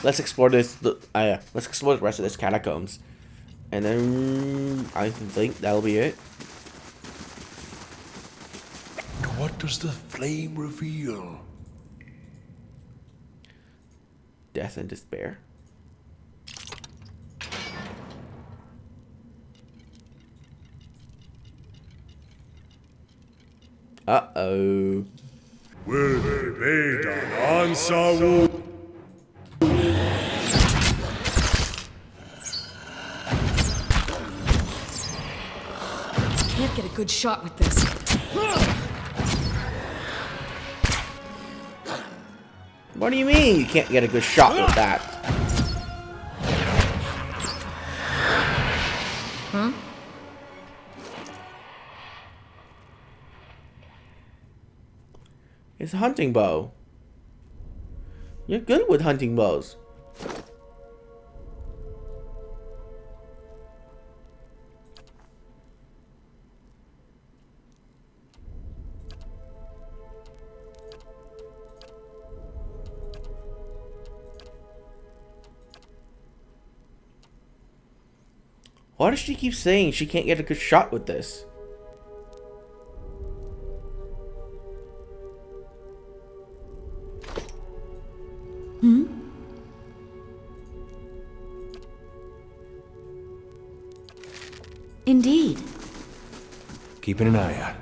let's explore this. Let's explore the rest of this catacombs, and then I think that'll be it. What does the flame reveal? Death and despair. Uh-oh. Can't get a good shot with this. What do you mean you can't get a good shot with that? Huh? It's a hunting bow. You're good with hunting bows. Why does she keep saying she can't get a good shot with this? Indeed. Keeping an eye out.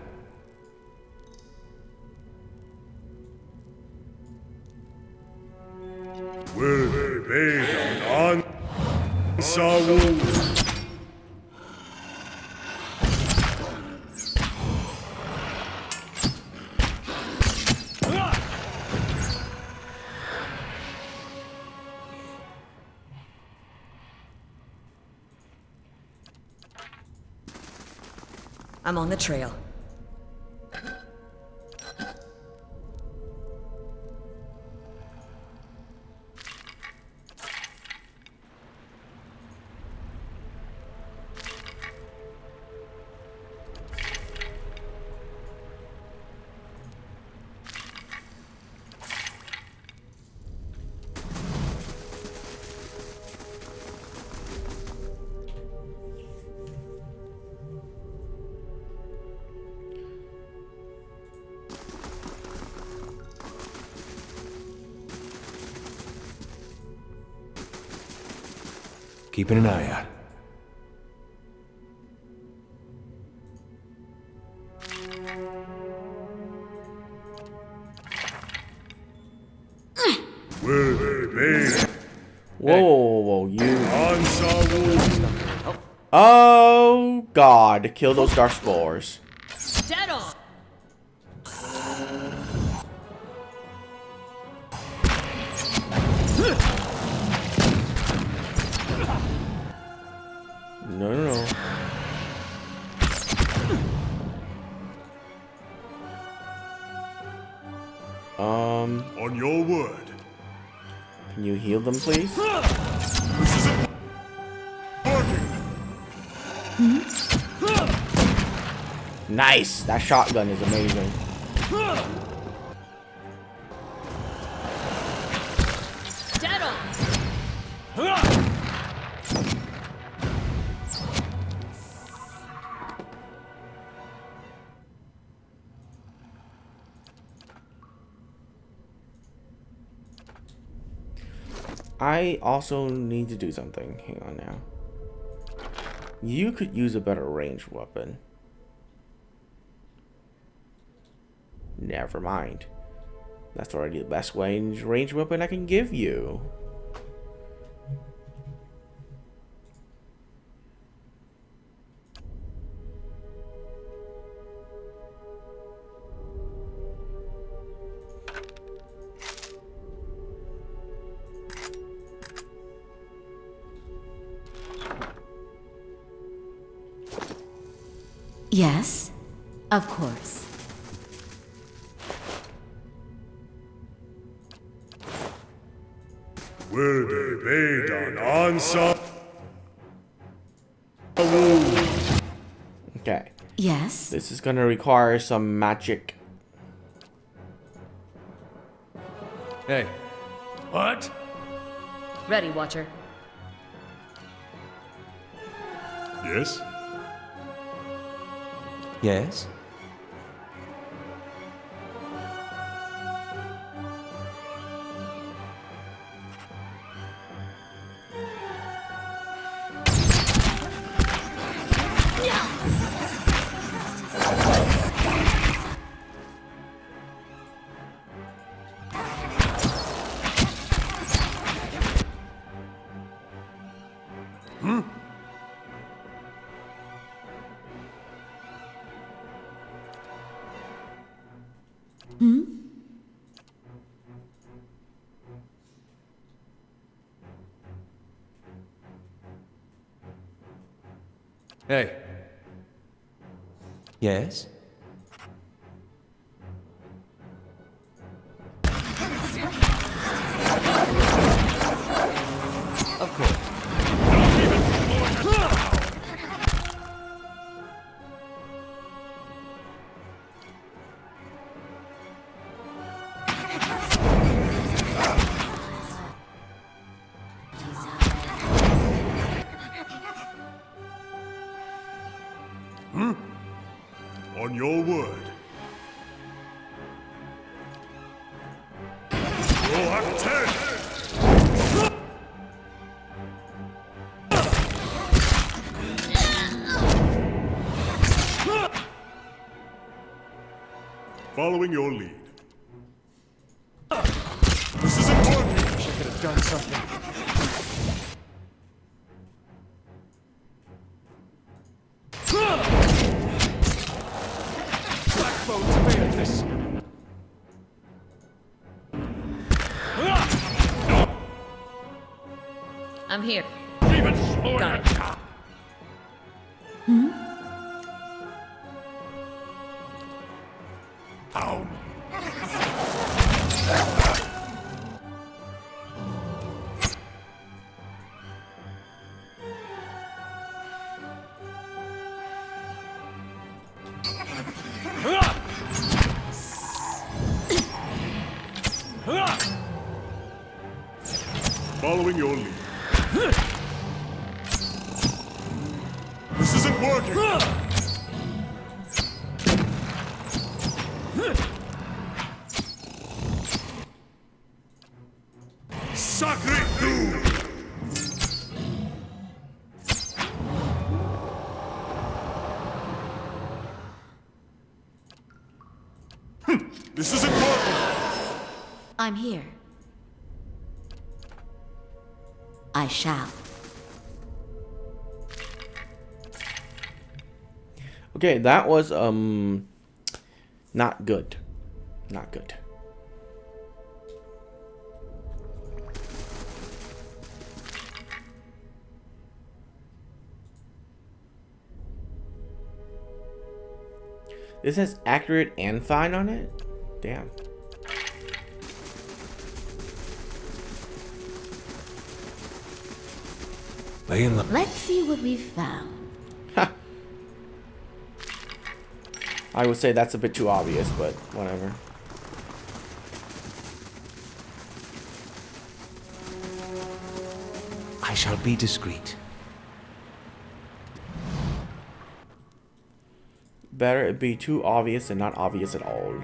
I'm on the trail. Keeping an eye out. Whoa, you. Oh, God. Kill those dark spores. Dead on. No. On your word. Can you heal them, please? Nice! That shotgun is amazing. Dead on. I also need to do something. Hang on now. You could use a better ranged weapon. Never mind. That's already the best ranged weapon I can give you. Yes, of course. Okay. Yes. This is gonna require some magic. Hey. What? Ready, Watcher. Yes? Yes? Hey, Yes? Of course. on your word. Roll up 10! Following your lead. This is important! Wish I could have done something. Black bones failed this. I'm here. Even slower! Got it. Down! Following your lead. This isn't working! Sacre Dew! This isn't working! I'm here. I shall. Okay, that was not good. Not good. This has accurate and fine on it? Damn. Lay in the... Let's see what we've found. Ha. I would say that's a bit too obvious, but whatever. I shall be discreet. Better it be too obvious than not obvious at all.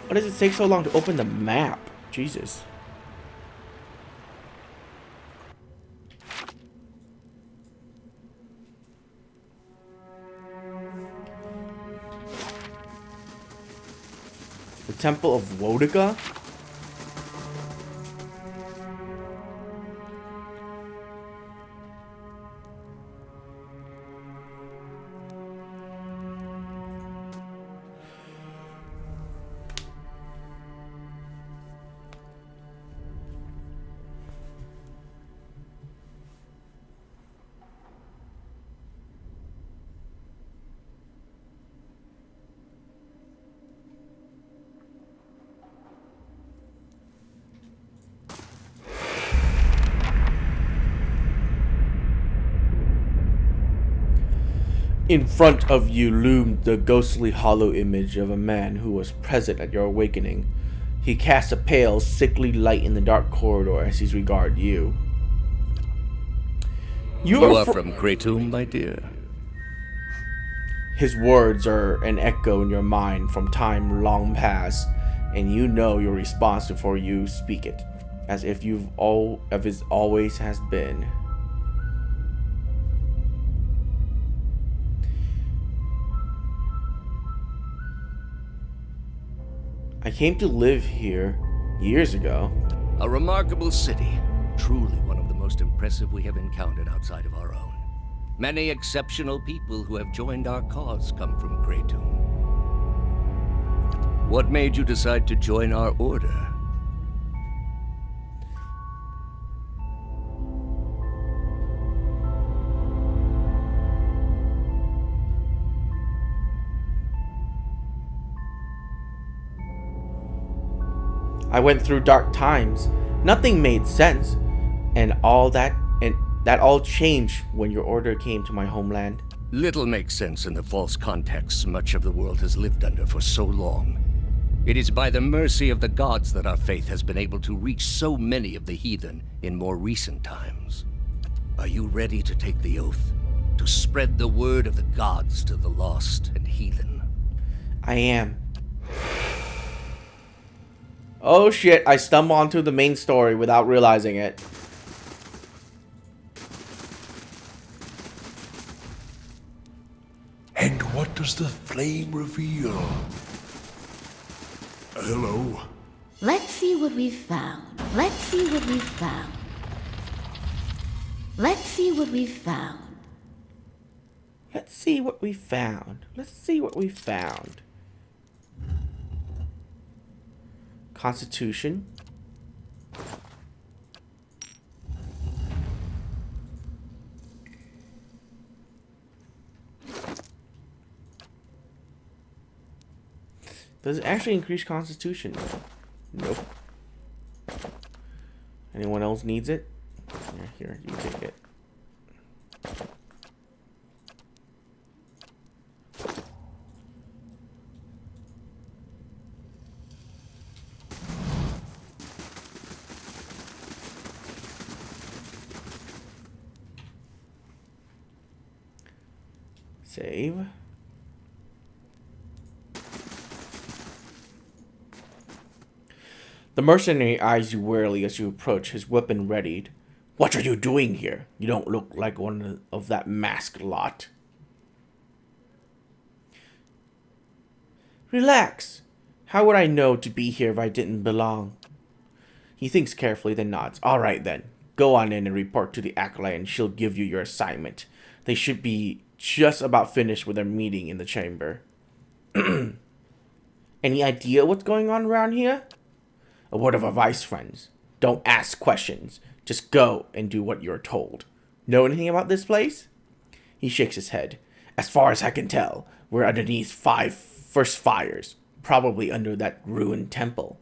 Why does it take so long to open the map? Jesus. The Temple of Woedica? In front of you loomed the ghostly hollow image of a man who was present at your awakening. He cast a pale, sickly light in the dark corridor as he regarded you. You are from Kratom, my dear? His words are an echo in your mind from time long past, and you know your response before you speak it, as if it always has been. I came to live here years ago. A remarkable city. Truly one of the most impressive we have encountered outside of our own. Many exceptional people who have joined our cause come from Kratom. What made you decide to join our order? I went through dark times. Nothing made sense, and that all changed when your order came to my homeland. Little makes sense in the false contexts much of the world has lived under for so long. It is by the mercy of the gods that our faith has been able to reach so many of the heathen in more recent times. Are you ready to take the oath? To spread the word of the gods to the lost and heathen? I am. Oh shit, I stumbled onto the main story without realizing it. And what does the flame reveal? Hello? Let's see what we've found. Let's see what we've found. Let's see what we've found. Let's see what we found. Let's see what we found. Constitution. Does it actually increase Constitution? Nope. Anyone else needs it? Yeah, here, you take it. Save. The mercenary eyes you warily as you approach, his weapon readied. What are you doing here? You don't look like one of that masked lot. Relax. How would I know to be here if I didn't belong? He thinks carefully, then nods. All right, then. Go on in and report to the Acolyte, and she'll give you your assignment. They should be just about finished with their meeting in the chamber. Any idea what's going on around here? A word of advice, friends. Don't ask questions. Just go and do what you're told. Know anything about this place? He shakes his head. As far as I can tell, we're underneath 5 first fires. Probably under that ruined temple.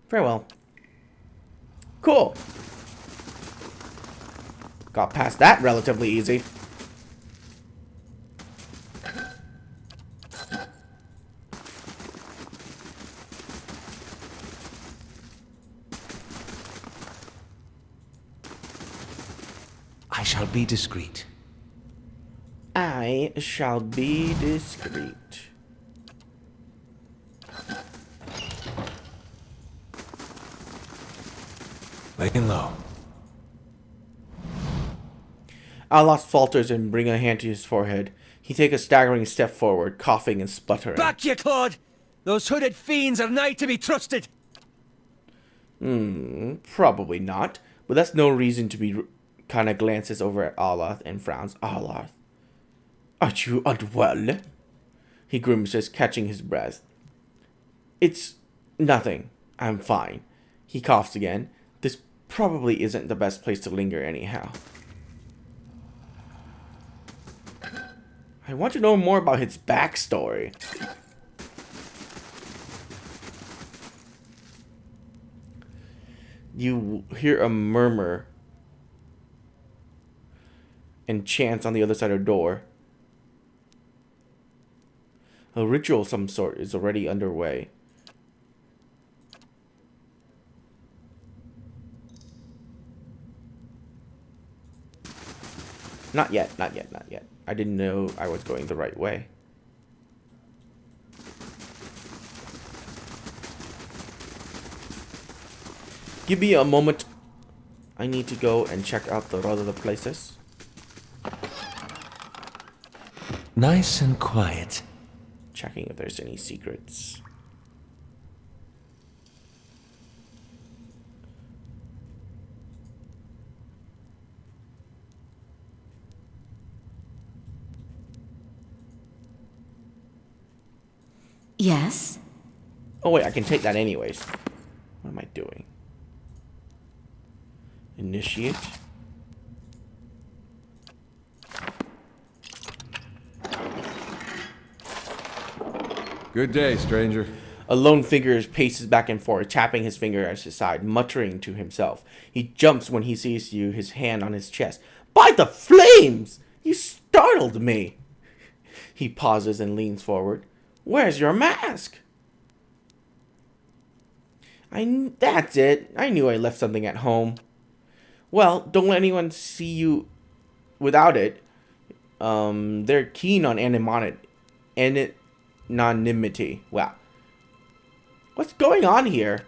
Very well. Cool. Got past that relatively easy. I shall be discreet. I shall be discreet. Laying low. Alas falters and bring a hand to his forehead. He takes a staggering step forward, coughing and sputtering. Back, ye clod! Those hooded fiends are nigh to be trusted! Probably not, but that's no reason to be... Kinda glances over at Alath and frowns. Alath, are you unwell? He grimaces, catching his breath. It's nothing. I'm fine. He coughs again. This probably isn't the best place to linger anyhow. I want to know more about his backstory. You hear a murmur and chants on the other side of the door. A ritual of some sort is already underway. Not yet, not yet, not yet. I didn't know I was going the right way. Give me a moment. I need to go and check out the other places. Nice and quiet. Checking if there's any secrets. Yes? Oh wait, I can take that anyways. What am I doing? Initiate. Good day, stranger. A lone figure paces back and forth, tapping his finger at his side, muttering to himself. He jumps when he sees you, his hand on his chest. By the flames! You startled me! He pauses and leans forward. Where's your mask? That's it. I knew I left something at home. Well, don't let anyone see you without it. They're keen on anonymity. Wow. What's going on here?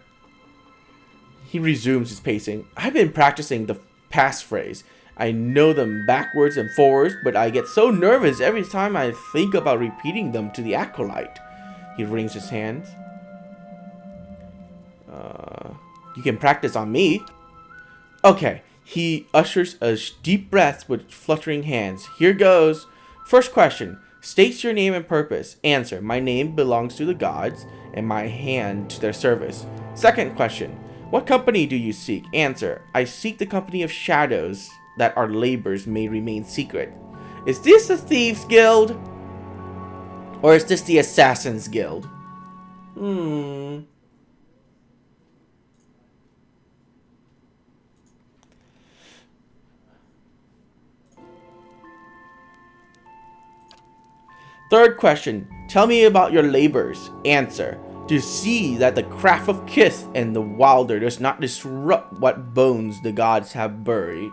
He resumes his pacing. I've been practicing the passphrase. I know them backwards and forwards, but I get so nervous every time I think about repeating them to the acolyte. He wrings his hands. You can practice on me. Okay. He ushers a deep breath with fluttering hands. Here goes. First question. States your name and purpose. Answer. My name belongs to the gods, and my hand to their service. Second question. What company do you seek? Answer. I seek the company of shadows, that our labors may remain secret. Is this the Thieves Guild? Or is this the Assassins Guild? Third question. Tell me about your labors. Answer. To see that the craft of Kith and the Wilder does not disrupt what bones the gods have buried.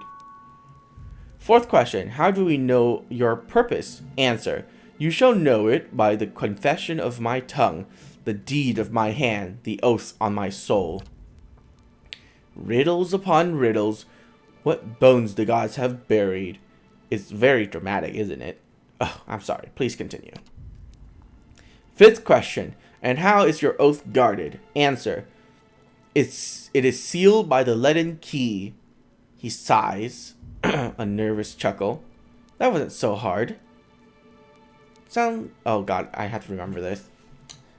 Fourth question. How do we know your purpose? Answer. You shall know it by the confession of my tongue, the deed of my hand, the oath on my soul. Riddles upon riddles. What bones the gods have buried. It's very dramatic, isn't it? Oh, I'm sorry. Please continue. Fifth question. And how is your oath guarded? Answer. It is sealed by the leaden key. He sighs. A nervous chuckle. That wasn't so hard. Oh god, I have to remember this.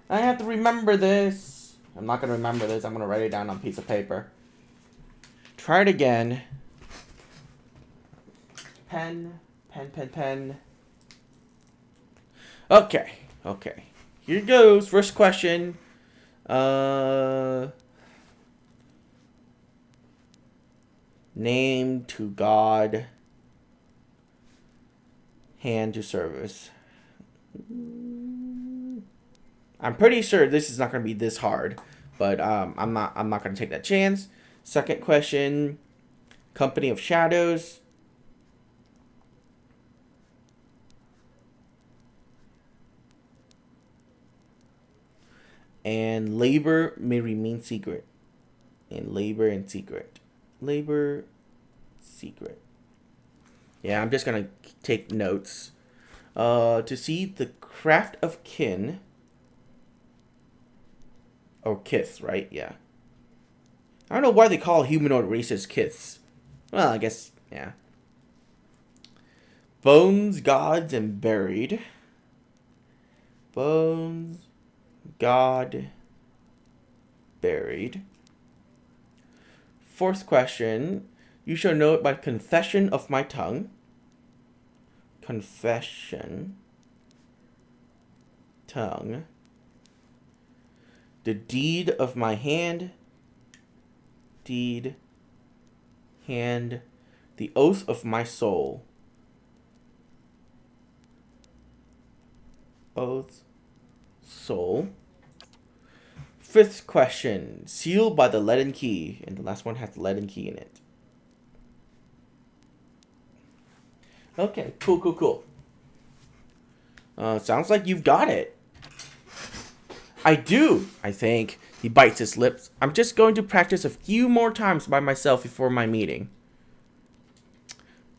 I have to remember this. I'm not going to remember this. I'm going to write it down on a piece of paper. Try it again. Pen. Okay. Here goes. First question. Name to God. Hand to service. I'm pretty sure this is not going to be this hard, but I'm not going to take that chance. Second question. Company of shadows. And labor may remain secret. And labor and secret. Labor, secret. Yeah, I'm just going to take notes. To see the craft of kin. Or kith, right? Yeah. I don't know why they call humanoid races kiths. Well, I guess, yeah. Bones, gods, and buried. Bones, God, buried. Fourth question. You shall know it by confession of my tongue. Confession. Tongue. The deed of my hand. Deed. Hand. The oath of my soul. Oath Soul. Fifth question. Sealed by the leaden key. And the last one has the leaden key in it. Okay, cool. Sounds like you've got it. I do, I think. He bites his lips. I'm just going to practice a few more times by myself before my meeting.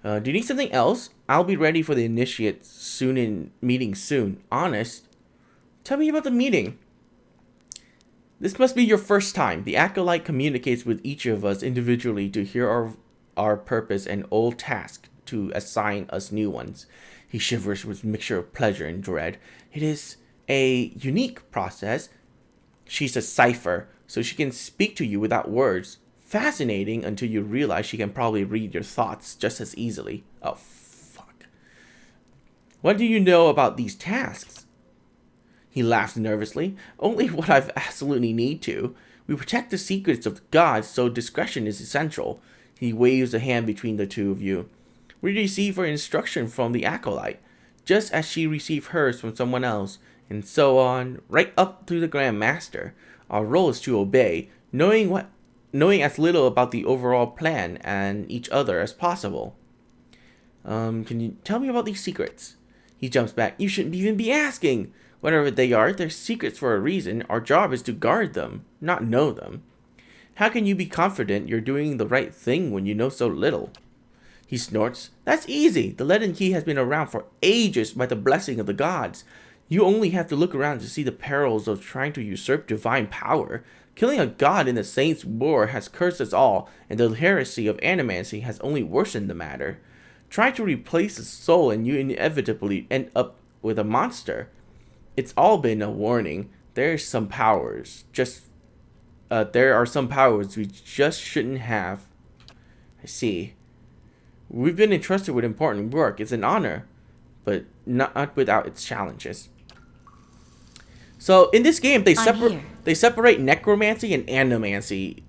Do you need something else? I'll be ready for the initiate meeting soon. Honest. Tell me about the meeting. This must be your first time. The Acolyte communicates with each of us individually to hear our purpose and old task to assign us new ones. He shivers with a mixture of pleasure and dread. It is a unique process. She's a cipher, so she can speak to you without words. Fascinating until you realize she can probably read your thoughts just as easily. Oh, fuck. What do you know about these tasks? He laughs nervously. Only what I've absolutely need to. We protect the secrets of the gods, so discretion is essential. He waves a hand between the two of you. We receive our instruction from the Acolyte, just as she received hers from someone else, and so on, right up to the Grand Master. Our role is to obey, knowing as little about the overall plan and each other as possible. Can you tell me about these secrets? He jumps back. You shouldn't even be asking. Whatever they are, they're secrets for a reason. Our job is to guard them, not know them. How can you be confident you're doing the right thing when you know so little? He snorts. That's easy. The leaden key has been around for ages by the blessing of the gods. You only have to look around to see the perils of trying to usurp divine power. Killing a god in the Saints' War has cursed us all, and the heresy of animancy has only worsened the matter. Try to replace a soul and you inevitably end up with a monster. It's all been a warning. There are some powers we just shouldn't have. I see. We've been entrusted with important work. It's an honor, but not without its challenges. So in this game, they separate necromancy and animancy,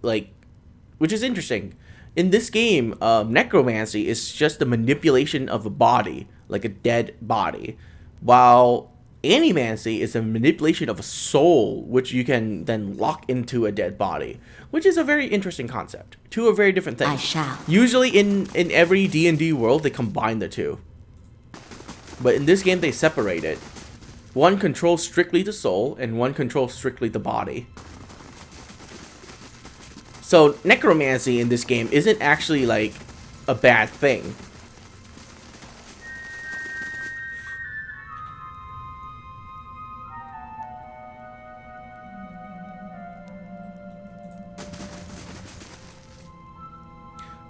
which is interesting. In this game, necromancy is just the manipulation of a body, like a dead body, while animancy is a manipulation of a soul, which you can then lock into a dead body, which is a very interesting concept. Two are very different things. I shall. Usually in every D&D world, they combine the two. But in this game, they separate it. One controls strictly the soul, and one controls strictly the body. So necromancy in this game isn't actually like a bad thing.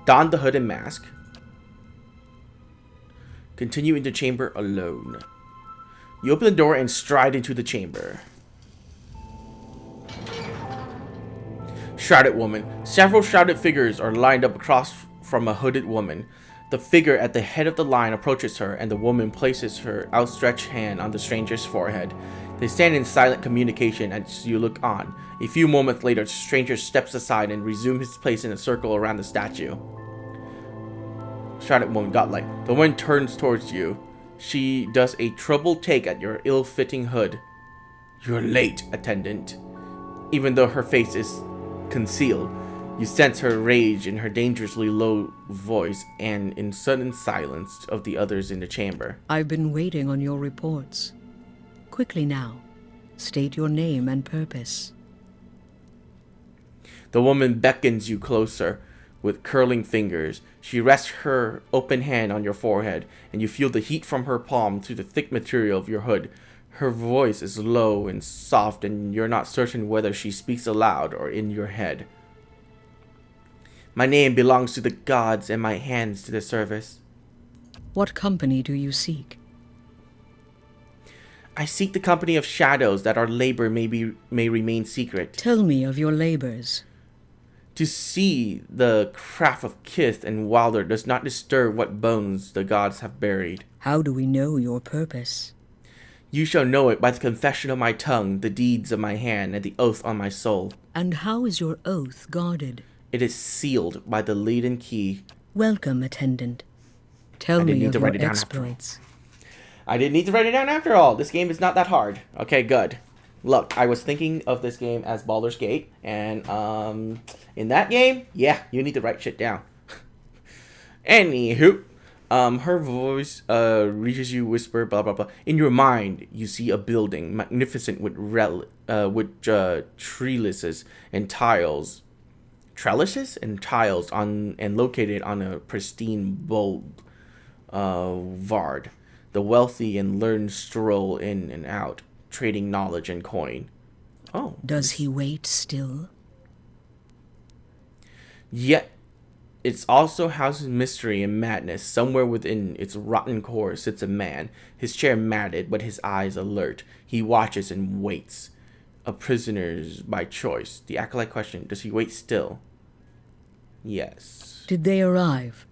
Don the hood and mask. Continue into chamber alone. You open the door and stride into the chamber. Shrouded woman. Several shrouded figures are lined up across from a hooded woman. The figure at the head of the line approaches her, and the woman places her outstretched hand on the stranger's forehead. They stand in silent communication as you look on. A few moments later, the stranger steps aside and resumes his place in a circle around the statue. Shrouded woman, godlike. The woman turns towards you. She does a troubled take at your ill-fitting hood. You're late, attendant. Even though her face is concealed, you sense her rage in her dangerously low voice and in sudden silence of the others in the chamber. I've been waiting on your reports. Quickly now, state your name and purpose. The woman beckons you closer. With curling fingers, she rests her open hand on your forehead, and you feel the heat from her palm through the thick material of your hood. Her voice is low and soft, and you're not certain whether she speaks aloud or in your head. My name belongs to the gods, and my hands to the service. What company do you seek? I seek the company of shadows, that our labor may remain secret. Tell me of your labors. To see the craft of Kith and Wilder does not disturb what bones the gods have buried. How do we know your purpose? You shall know it by the confession of my tongue, the deeds of my hand, and the oath on my soul. And how is your oath guarded? It is sealed by the leaden key. Welcome, attendant. Tell me of your exploits. I didn't need to write it down after all. This game is not that hard. Okay, good. Look, I was thinking of this game as Baldur's Gate, and in that game, yeah, you need to write shit down. Anywho, her voice reaches you, whisper, blah blah blah. In your mind, you see a building, magnificent with trellises and tiles, on and located on a pristine boulevard. The wealthy and learned stroll in and out, trading knowledge and coin. Oh. Does he wait still? Yet, it also houses mystery and madness. Somewhere within its rotten core sits a man, his chair matted, but his eyes alert. He watches and waits. A prisoner by choice. The acolyte question, does he wait still? Yes. Did they arrive?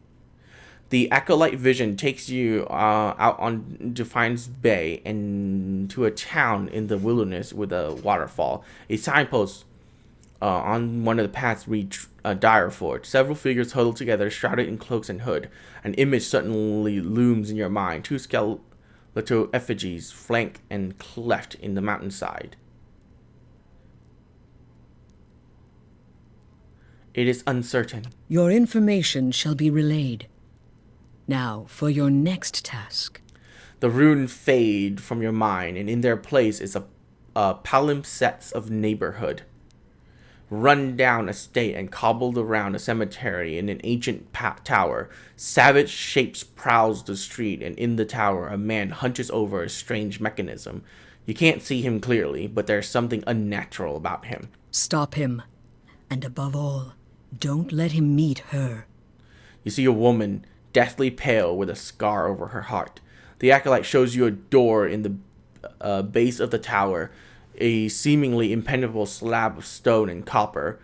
The acolyte vision takes you out on Defiance Bay and to a town in the wilderness with a waterfall. A signpost on one of the paths reads Direford. Several figures huddled together, shrouded in cloaks and hood. An image suddenly looms in your mind. Two skeletal effigies flank and cleft in the mountainside. It is uncertain. Your information shall be relayed. Now, for your next task. The runes fade from your mind, and in their place is a palimpsest of neighborhood. Run down estate and cobbled around a cemetery in an ancient tower. Savage shapes prowls the street, and in the tower a man hunches over a strange mechanism. You can't see him clearly, but there's something unnatural about him. Stop him. And above all, don't let him meet her. You see a woman, deathly pale with a scar over her heart. The acolyte shows you a door in the base of the tower, a seemingly impenetrable slab of stone and copper.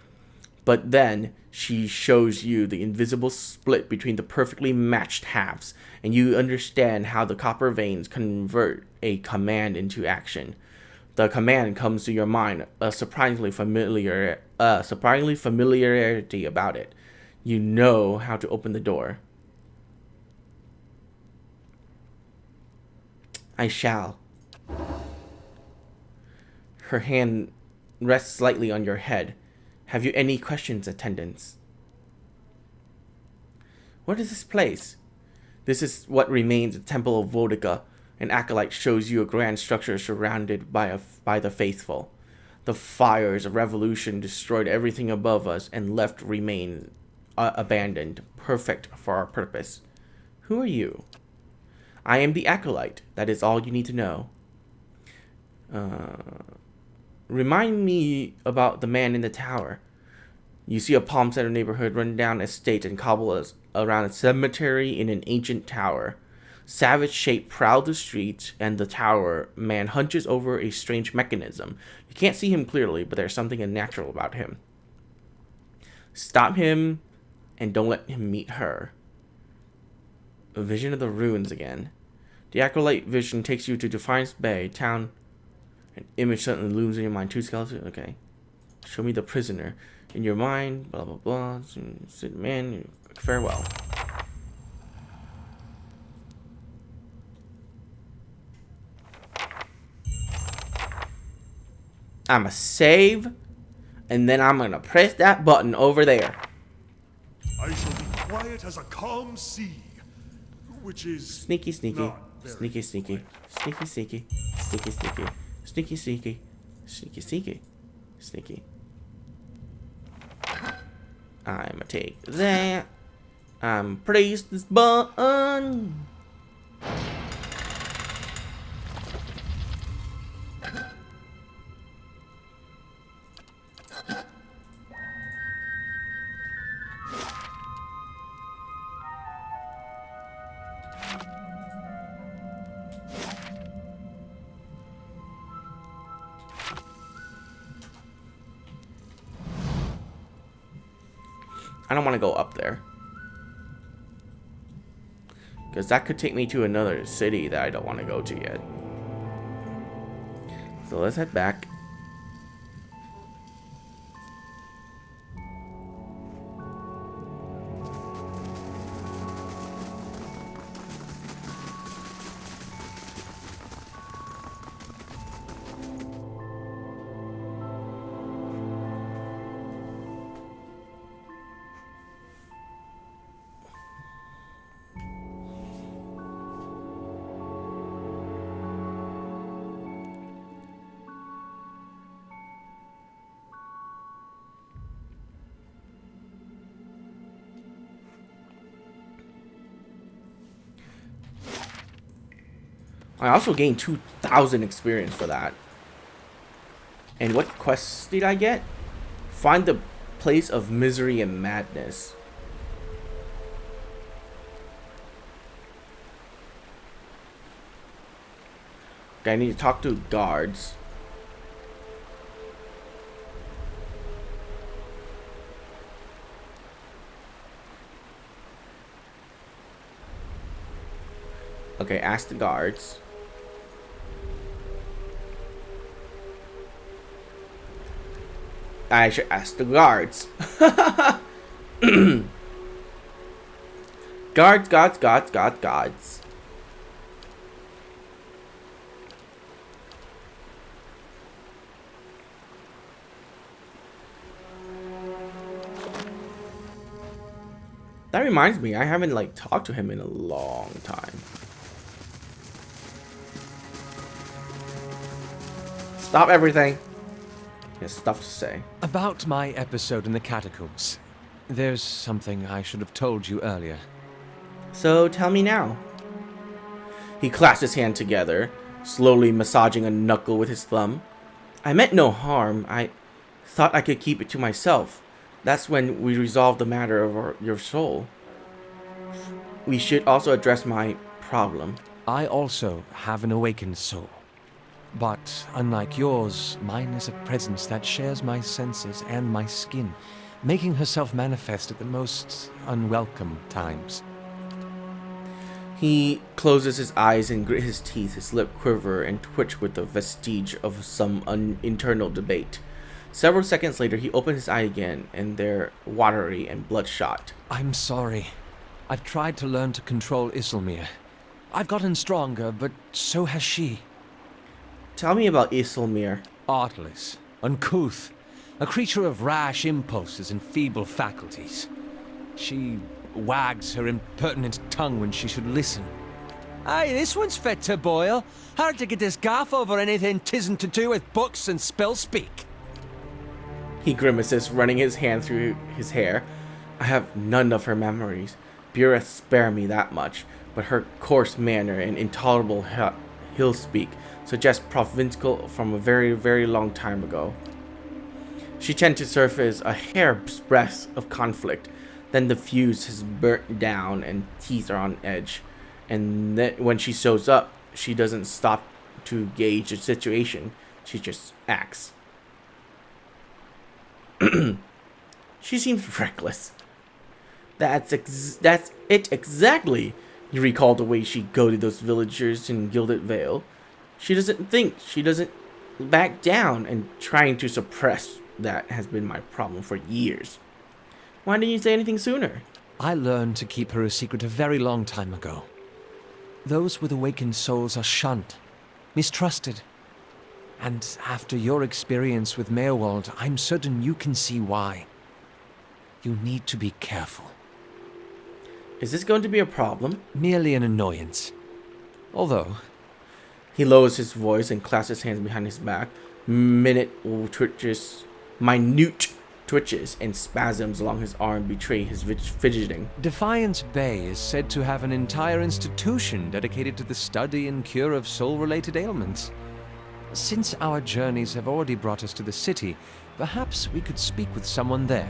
But then she shows you the invisible split between the perfectly matched halves, and you understand how the copper veins convert a command into action. The command comes to your mind, a surprisingly familiarity about it. You know how to open the door. I shall. Her hand rests lightly on your head. Have you any questions, attendants? What is this place? This is what remains the Temple of Woedica. An acolyte shows you a grand structure surrounded by the faithful. The fires of revolution destroyed everything above us and left remains abandoned, perfect for our purpose. Who are you? I am the acolyte. That is all you need to know. Remind me about the man in the tower. You see a palm center neighborhood, run down estate, and cobble around a cemetery in an ancient tower. Savage shape prowl the streets, and the tower man hunches over a strange mechanism. You can't see him clearly, but there's something unnatural about him. Stop him, and don't let him meet her. A vision of the ruins again. The acolyte vision takes you to Defiance Bay town. An image suddenly looms in your mind. Two skeletons. Okay. Show me the prisoner. In your mind, blah blah blah. Sit man. Farewell. I'ma save, and then I'm gonna press that button over there. I shall be quiet as a calm sea, which is Sneaky, sneaky, not very sneaky, sneaky, sneaky, sneaky, sneaky, sneaky, sneaky, sneaky, sneaky, sneaky, sneaky. I'ma take that. I'm press this button. I don't want to go up there, because that could take me to another city that I don't want to go to yet. So let's head back. I also gained 2,000 experience for that. And what quests did I get? Find the place of misery and madness. Okay, I need to talk to guards. Okay, ask the guards. I should ask the guards. Guards. That reminds me, I haven't like talked to him in a long time. Stop everything. He has stuff to say. About my episode in the catacombs. There's something I should have told you earlier. So tell me now. He clasped his hand together, slowly massaging a knuckle with his thumb. I meant no harm. I thought I could keep it to myself. That's when we resolved the matter of your soul. We should also address my problem. I also have an awakened soul. But unlike yours, mine is a presence that shares my senses and my skin, making herself manifest at the most unwelcome times. He closes his eyes and grit his teeth, his lip quiver and twitch with the vestige of some internal debate. Several seconds later, he opened his eye again, and they're watery and bloodshot. I'm sorry. I've tried to learn to control Isilmir. I've gotten stronger, but so has she. Tell me about Isilmir. Artless, uncouth, a creature of rash impulses and feeble faculties. She wags her impertinent tongue when she should listen. Aye, this one's fit to boil. Hard to get this gaff over anything tisn't to do with books and spell speak. He grimaces, running his hand through his hair. I have none of her memories. Bura spare me that much, but her coarse manner and intolerable hill speak suggest provincial from a very, very long time ago. She tends to surface a hair's breadth of conflict, then the fuse has burnt down and teeth are on edge. And then when she shows up, she doesn't stop to gauge the situation. She just acts. She seems reckless. That's it exactly. You recall the way she goaded those villagers in Gilded Vale. She doesn't think. She doesn't back down, and trying to suppress that has been my problem for years. Why didn't you say anything sooner? I learned to keep her a secret a very long time ago. Those with awakened souls are shunned, mistrusted. And after your experience with Meerwald, I'm certain you can see why. You need to be careful. Is this going to be a problem? Merely an annoyance. Although... He lowers his voice and clasps his hands behind his back. Minute twitches and spasms along his arm betray his fidgeting. Defiance Bay is said to have an entire institution dedicated to the study and cure of soul-related ailments. Since our journeys have already brought us to the city, perhaps we could speak with someone there.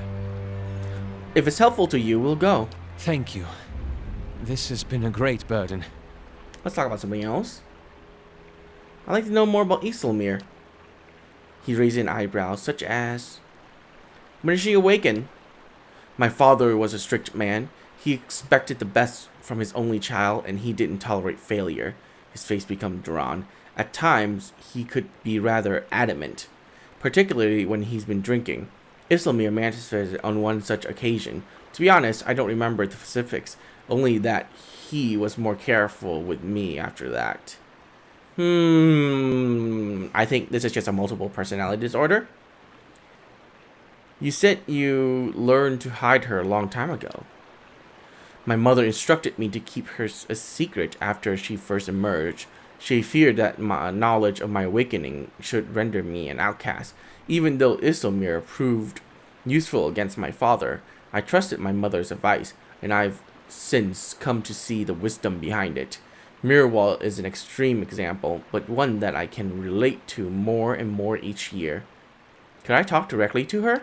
If it's helpful to you, we'll go. Thank you. This has been a great burden. Let's talk about something else. I'd like to know more about Isilmir. He raised an eyebrow, such as... When did she awaken? My father was a strict man. He expected the best from his only child, and he didn't tolerate failure. His face became drawn. At times, he could be rather adamant, particularly when he's been drinking. Isilmir manifested on one such occasion. To be honest, I don't remember the specifics, only that he was more careful with me after that. I think this is just a multiple personality disorder. You said you learned to hide her a long time ago. My mother instructed me to keep her a secret after she first emerged. She feared that my knowledge of my awakening should render me an outcast. Even though Isilmir proved useful against my father, I trusted my mother's advice, and I've since come to see the wisdom behind it. Mirror Wall is an extreme example, but one that I can relate to more and more each year. Could I talk directly to her?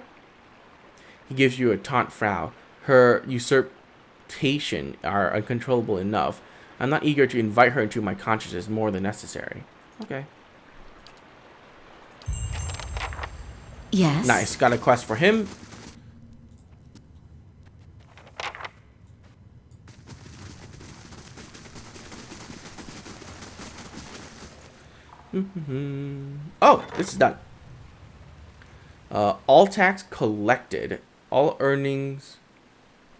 He gives you a taunt frown. Her usurpation are uncontrollable enough. I'm not eager to invite her into my consciousness more than necessary. Okay. Yes? Nice. Got a quest for him. Oh, this is done. All tax collected. All earnings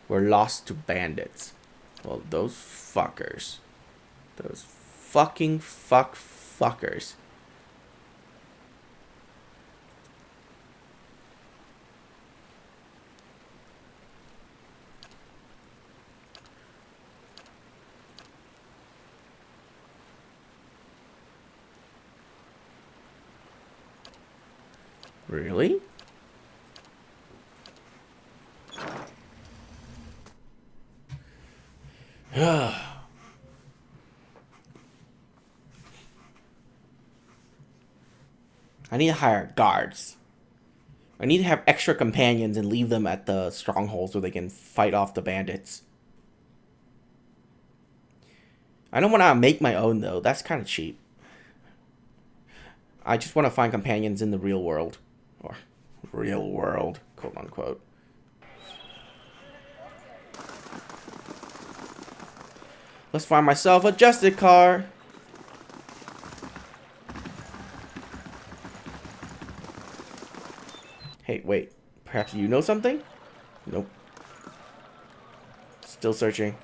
were lost to bandits. Well, those fuckers. Those fucking fuckers. Really? I need to hire guards. I need to have extra companions and leave them at the strongholds so they can fight off the bandits. I don't want to make my own though. That's kind of cheap. I just want to find companions in the real world. Or real world, quote unquote. Let's find myself a justice car. Hey, wait. Perhaps you know something? Nope. Still searching.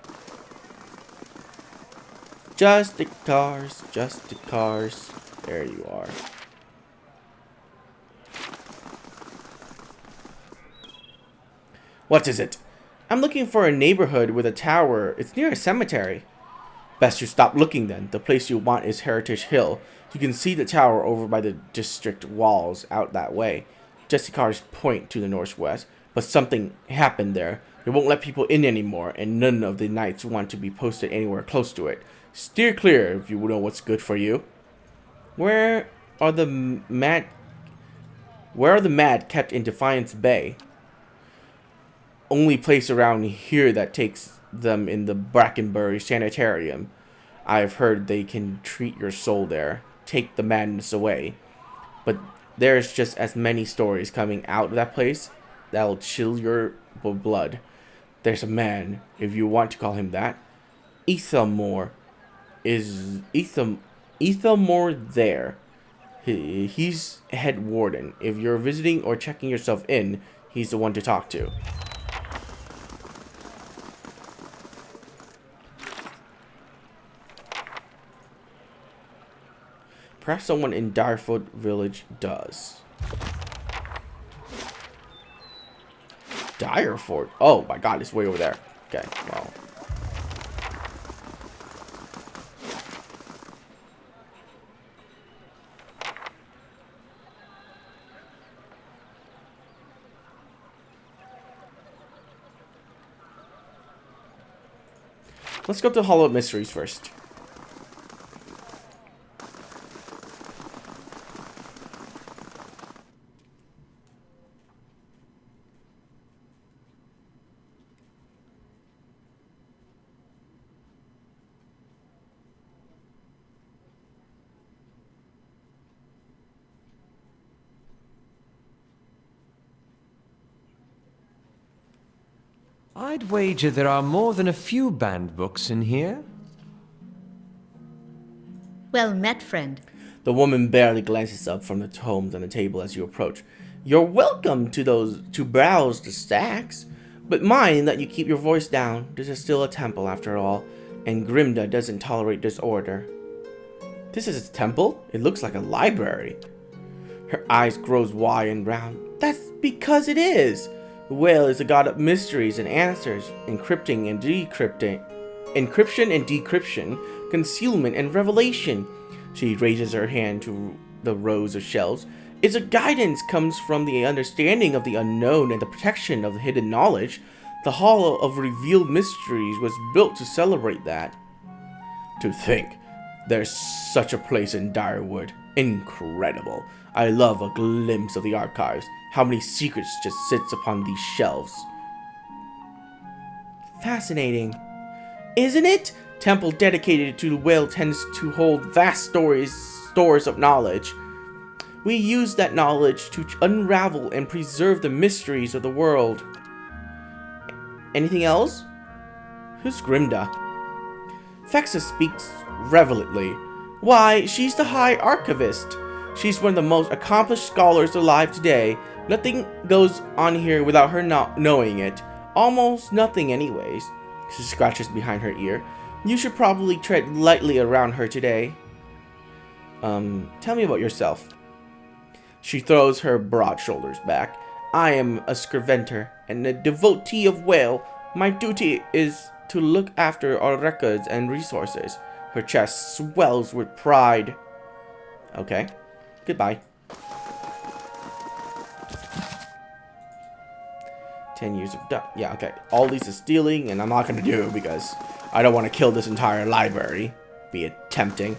Justice cars, justice cars. There you are. What is it? I'm looking for a neighborhood with a tower. It's near a cemetery. Best you stop looking then. The place you want is Heritage Hill. You can see the tower over by the district walls out that way. Justice cars point to the northwest, but something happened there. They won't let people in anymore, and none of the knights want to be posted anywhere close to it. Steer clear if you know what's good for you. Where are the mad kept in Defiance Bay? Only place around here that takes them in the Brackenbury Sanitarium. I've heard they can treat your soul there, take the madness away. But there's just as many stories coming out of that place that'll chill your blood. There's a man, if you want to call him that. Ethelmore there. He's head warden. If you're visiting or checking yourself in, he's the one to talk to. Perhaps someone in Direford Village does. Direford? Oh my god, it's way over there. Okay, well. Let's go to Hall of Mysteries first. I'd wager there are more than a few banned books in here. Well met, friend. The woman barely glances up from the tomes on the table as you approach. You're welcome to browse the stacks, but mind that you keep your voice down. This is still a temple after all, and Grimda doesn't tolerate disorder. This is a temple? It looks like a library. Her eyes grows wide and round. That's because it is. The whale is the god of mysteries and answers, encryption and decryption, concealment and revelation. She raises her hand to the rows of shelves. Its guidance comes from the understanding of the unknown and the protection of the hidden knowledge. The Hall of Revealed Mysteries was built to celebrate that. To think, there's such a place in Direwood. Incredible. I love a glimpse of the archives. How many secrets just sits upon these shelves. Fascinating. Isn't it? Temple dedicated to the whale tends to hold vast stores of knowledge. We use that knowledge to unravel and preserve the mysteries of the world. Anything else? Who's Grimda? Fexa speaks reverently. Why, she's the High Archivist. She's one of the most accomplished scholars alive today. Nothing goes on here without her not knowing it. Almost nothing anyways. She scratches behind her ear. You should probably tread lightly around her today. Tell me about yourself. She throws her broad shoulders back. I am a scriventer and a devotee of whale. My duty is to look after our records and resources. Her chest swells with pride. Okay. Goodbye. 10 years of yeah, okay. All these is stealing, and I'm not going to do it because I don't want to kill this entire library. Be it tempting.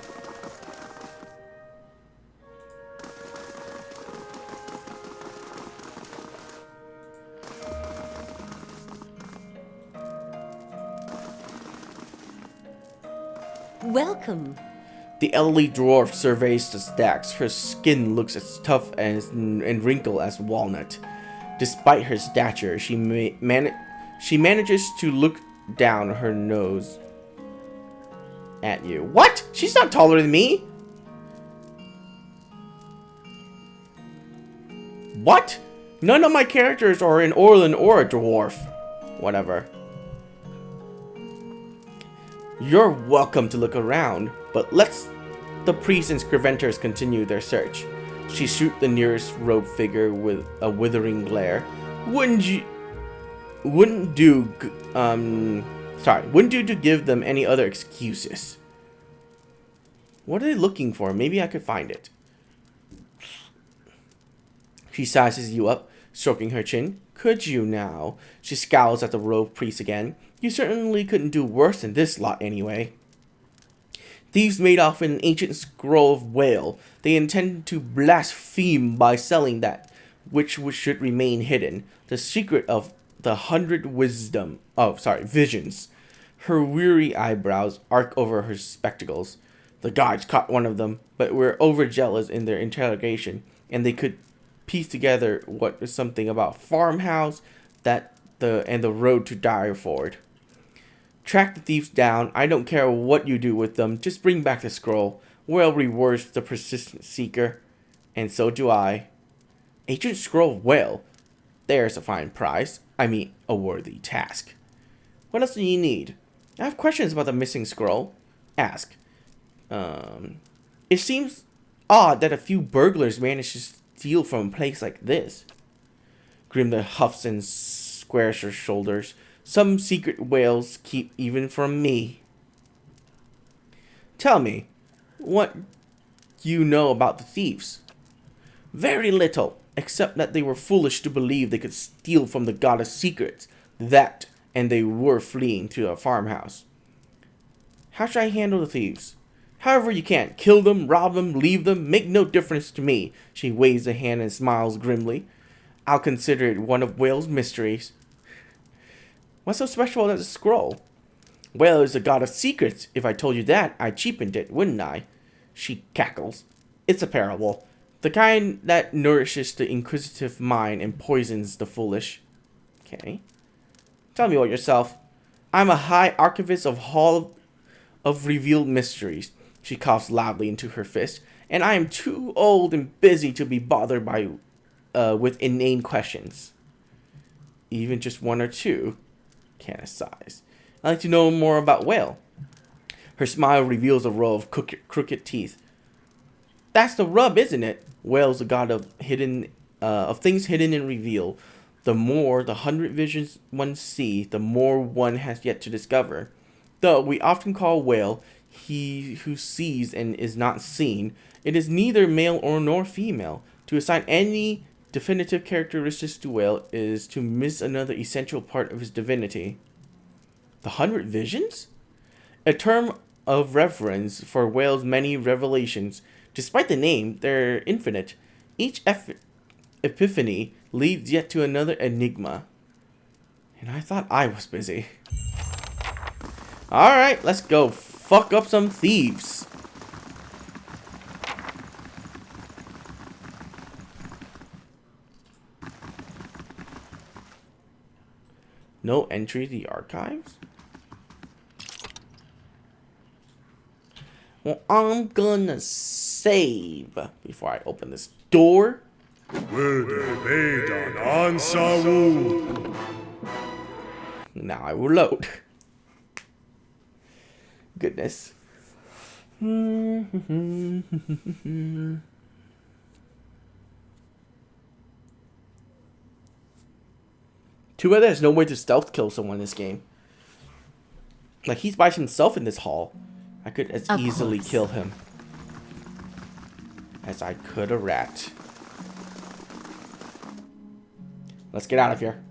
Welcome. The elderly dwarf surveys the stacks. Her skin looks as tough and wrinkled as walnut. Despite her stature, she manages to look down her nose at you. What? She's not taller than me. What? None of my characters are an Orlan or a dwarf. Whatever. You're welcome to look around, but let's the priests and scriventers continue their search. She shoots the nearest robed figure with a withering glare. Wouldn't do to give them any other excuses. What are they looking for? Maybe I could find it. She sizes you up, stroking her chin. Could you now? She scowls at the robed priest again. You certainly couldn't do worse than this lot anyway. Thieves made off an ancient scroll of whale. They intend to blaspheme by selling that which should remain hidden. The secret of the 100 visions. Her weary eyebrows arc over her spectacles. The guards caught one of them, but were overzealous in their interrogation, and they could piece together what was something about farmhouse and the road to Direford. Track the thieves down. I don't care what you do with them. Just bring back the scroll. Well rewards the persistent seeker. And so do I. Ancient scroll of whale. There's a fine prize. I mean, a worthy task. What else do you need? I have questions about the missing scroll. Ask. It seems odd that a few burglars managed to steal from a place like this. Grimda huffs and squares her shoulders. Some secret whales keep even from me. Tell me, what you know about the thieves? Very little, except that they were foolish to believe they could steal from the goddess' secrets. That, and they were fleeing to a farmhouse. How should I handle the thieves? However you can. Kill them, rob them, leave them, make no difference to me. She waves a hand and smiles grimly. I'll consider it one of Whale's mysteries. What's so special about the scroll? Well, it's a god of secrets. If I told you that, I cheapened it, wouldn't I? She cackles. It's a parable. The kind that nourishes the inquisitive mind and poisons the foolish. Okay. Tell me about yourself. I'm a high archivist of Hall of Revealed Mysteries. She coughs loudly into her fist. And I am too old and busy to be bothered with inane questions. Even just one or two. Can't sighs. I'd like to know more about Whale. Her smile reveals a row of crooked teeth. That's the rub, isn't it? Whale's a god of things hidden and revealed. The more the 100 visions one sees, the more one has yet to discover. Though we often call Whale he who sees and is not seen, it is neither male nor female. To assign any definitive characteristics to Whale is to miss another essential part of his divinity. The 100 visions? A term of reverence for Whale's many revelations. Despite the name, they're infinite. Each epiphany leads yet to another enigma. And I thought I was busy. Alright, let's go fuck up some thieves. No entry to the archives? Well, I'm gonna save before I open this door. Now I will load. Goodness. Too bad there's no way to stealth kill someone in this game. Like, he's by himself in this hall. I could as easily kill him as I could a rat. Let's get out of here.